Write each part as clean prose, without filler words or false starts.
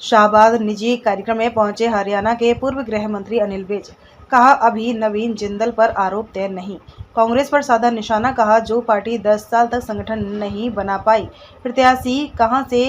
शाहबाद निजी कार्यक्रम में पहुंचे हरियाणा के पूर्व गृह मंत्री अनिल विज। कहा, अभी नवीन जिंदल पर आरोप तय नहीं। कांग्रेस पर साधा निशाना। कहा, जो पार्टी 10 साल तक संगठन नहीं बना पाई, प्रत्याशी कहां से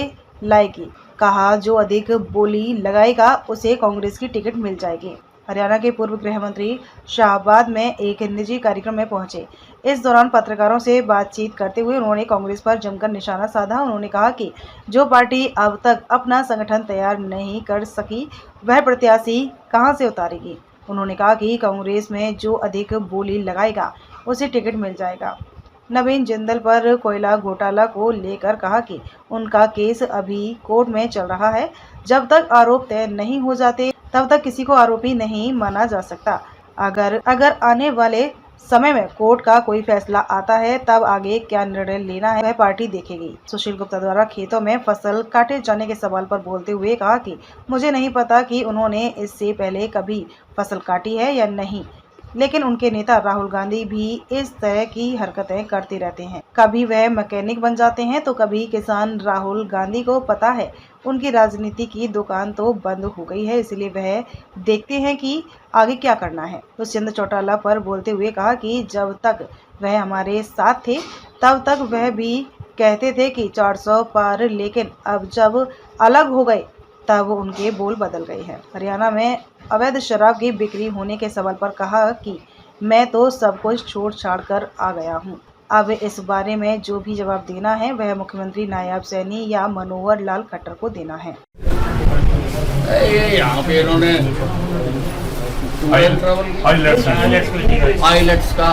लाएगी। कहा, जो अधिक बोली लगाएगा उसे कांग्रेस की टिकट मिल जाएगी। हरियाणा के पूर्व गृह मंत्री शाहबाद में एक निजी कार्यक्रम में पहुंचे। इस दौरान पत्रकारों से बातचीत करते हुए उन्होंने कांग्रेस पर जमकर निशाना साधा। उन्होंने कहा कि जो पार्टी अब तक अपना संगठन तैयार नहीं कर सकी, वह प्रत्याशी कहां से उतारेगी। उन्होंने कहा कि कांग्रेस में जो अधिक बोली लगाएगा उसे टिकट मिल जाएगा। नवीन जिंदल पर कोयला घोटाला को लेकर कहा कि उनका केस अभी कोर्ट में चल रहा है। जब तक आरोप तय नहीं हो जाते तब तक किसी को आरोपी नहीं माना जा सकता। अगर आने वाले समय में कोर्ट का कोई फैसला आता है, तब आगे क्या निर्णय लेना है वह पार्टी देखेगी। सुशील गुप्ता द्वारा खेतों में फसल काटे जाने के सवाल पर बोलते हुए कहा कि मुझे नहीं पता कि उन्होंने इससे पहले कभी फसल काटी है या नहीं, लेकिन उनके नेता राहुल गांधी भी इस तरह की हरकतें करते रहते हैं। कभी वह मैकेनिक बन जाते हैं तो कभी किसान। राहुल गांधी को पता है उनकी राजनीति की दुकान तो बंद हो गई है, इसलिए वह देखते हैं कि आगे क्या करना है। दुष्यंत चौटाला पर बोलते हुए कहा कि जब तक वह हमारे साथ थे तब तक वह भी कहते थे कि 400 पार, लेकिन अब जब अलग हो गए तब उनके बोल बदल गए हैं। हरियाणा में अवैध शराब की बिक्री होने के सवाल पर कहा कि मैं तो सब कुछ छोड़ छाड़ कर आ गया हूं। अब इस बारे में जो भी जवाब देना है वह मुख्यमंत्री नायब सैनी या मनोहर लाल खट्टर को देना है। यहाँ पे इन्होंने आइलेट्स का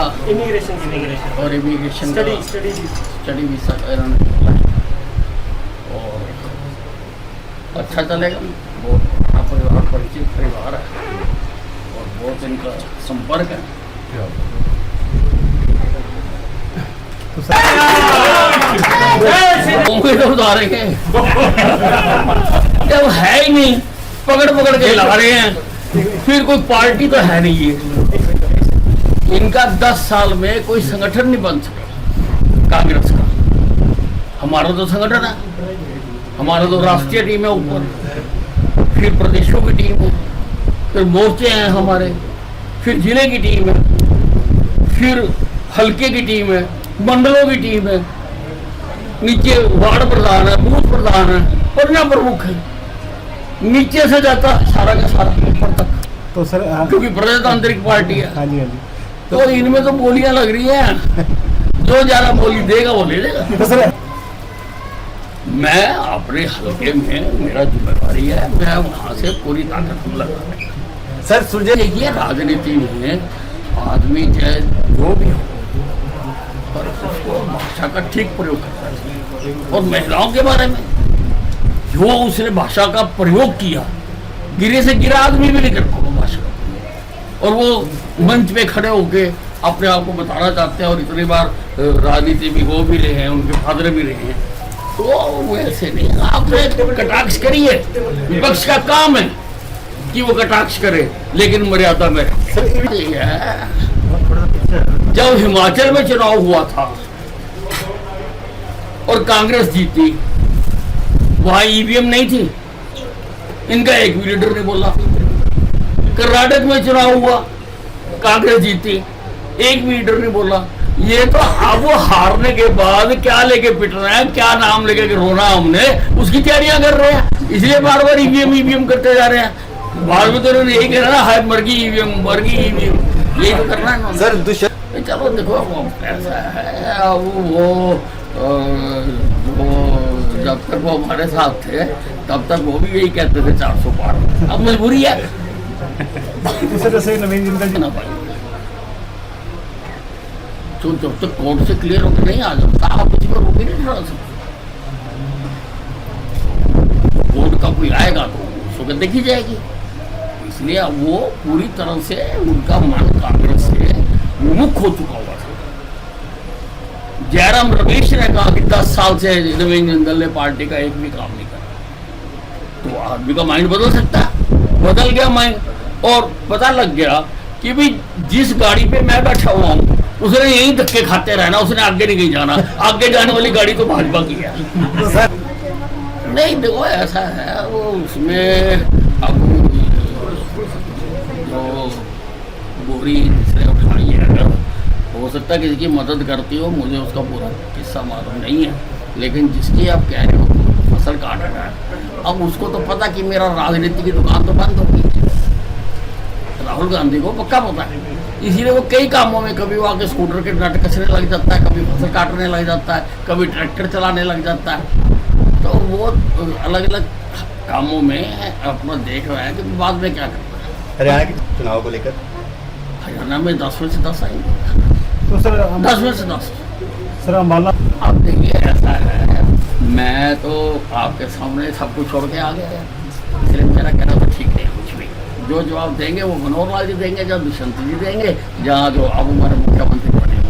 और इमिग्रेशन का स्टडी वीसा इन्होंने, और अच्छा चलेगा। बहुत बड़ा परिवार, परिचित परिवार है और बहुत इनका संपर्क है। तो उतारेंगे जब है ही नहीं, पकड़ पकड़ के ला रहे हैं, फिर कोई पार्टी तो है नहीं है। इनका 10 साल में कोई संगठन नहीं बन सका कांग्रेस का। हमारा तो संगठन है, हमारा तो राष्ट्रीय टीम है ऊपर, फिर प्रदेशों की टीम है, फिर मोर्चे हैं हमारे, फिर जिले की टीम है, फिर हल्के की टीम है, मंडलों की टीम है, नीचे वार्ड प्रधान है, बूथ प्रधान है, प्रजा प्रमुख है, नीचे से जाता सारा का सारा ऊपर तक। तो सर क्योंकि प्रजातांत्रिक पार्टी है। हाँ जी, हाँ जी। तो इनमें तो बोलियां लग रही हैं, जो ज्यादा बोली देगा वो ले लेगा। तो सर मैं अपने हल्के में, मेरा जिम्मेदारी है, मैं वहां से पूरी ताकत लगा। सर सुलझे देखिए, राजनीति में आदमी चाहे जो भी हो, पर उसको भाषा का ठीक प्रयोग करना चाहिए। और महिलाओं के बारे में जो उसने भाषा का प्रयोग किया, गिरे से गिरा आदमी भी नहीं कर पाएगा भाषा का। और वो मंच पे खड़े होके अपने आप को बताना चाहते हैं, और इतनी बार राजनीति में वो भी रहे हैं, उनके फादर भी रहे हैं, तो वैसे नहीं। आपने कटाक्ष करिए, विपक्ष का काम है कि वो कटाक्ष करे, लेकिन मर्यादा में रहे। जब हिमाचल में चुनाव हुआ था और कांग्रेस जीती, वहां ईवीएम नहीं थी, इनका एक भी लीडर नहीं बोला। कर्नाटक में चुनाव हुआ, कांग्रेस जीती, एक भी लीडर नहीं बोला। ये तो अब वो हारने के बाद क्या लेके पिट रहे हैं, क्या नाम लेके रोना हमने, उसकी तैयारियां कर रहे हैं, इसलिए बार बार ईवीएम करते जा रहे हैं। बाद में तो उन्होंने यही कहना है, मर्गी ईवीएम, यही तो करना है सर। चलो देखो, ऐसा है वो जब तक वो हमारे साथ थे तब तक वो भी यही कहते थे 400 पार। अब मजबूरी है, जैसे नवीन जिंदल ना पाएंगे। तो जब तक कोर्ट से क्लियर होकर नहीं आ जाता, आप किसी पर रोक ही नहीं डाल सकते। कोर्ट का कोई आएगा तो उसको देखी जाएगी। इसलिए अब वो पूरी तरह से उनका मन कांग्रेस से विमुख हो चुका हुआ था। जयराम रमेश ने कहा कि 10 साल से नवीन जिंदल ने पार्टी का एक भी काम नहीं करा। तो आदमी का माइंड बदल सकता है, बदल गया माइंड, और पता लग गया कि भाई जिस गाड़ी पे मैं बैठा हुआ हूँ उसने यही धक्के खाते रहना, उसने आगे नहीं जाना, आगे जाने वाली गाड़ी तो भाजपा की है। नहीं देखो ऐसा है वो उसमें अब जो बोरी जिसने उठाई है अगर हो सकता है किसी की मदद करती हो, मुझे उसका पूरा किस्सा मालूम नहीं है, लेकिन जिसकी आप कह रहे हो फसल काट रहा है, अब उसको तो पता कि मेरा राजनीति की दुकान तो बंद होगी, राहुल गांधी को पक्का पता है, इसीलिए वो कई कामों में कभी वो आके स्कूटर के नट कसने लग जाता है, कभी फसल काटने लग जाता है, कभी ट्रैक्टर चलाने लग जाता है, तो वो अलग अलग कामों में अपना देख रहा है कि बाद में क्या करना है। हरियाणा के चुनाव को लेकर हरियाणा में 10 में से 10 आएंगे, तो सर 10 में से 10। सर अम्बाला आप देखिए ऐसा है, मैं तो आपके सामने सब कुछ छोड़ के आ गया है, इसलिए मेरा कहना तो ठीक नहीं कुछ भी, जो जवाब देंगे वो मनोहर लाल जी देंगे, जहाँ दुष्यंत जी देंगे, जहाँ जो अब हमारे मुख्यमंत्री बने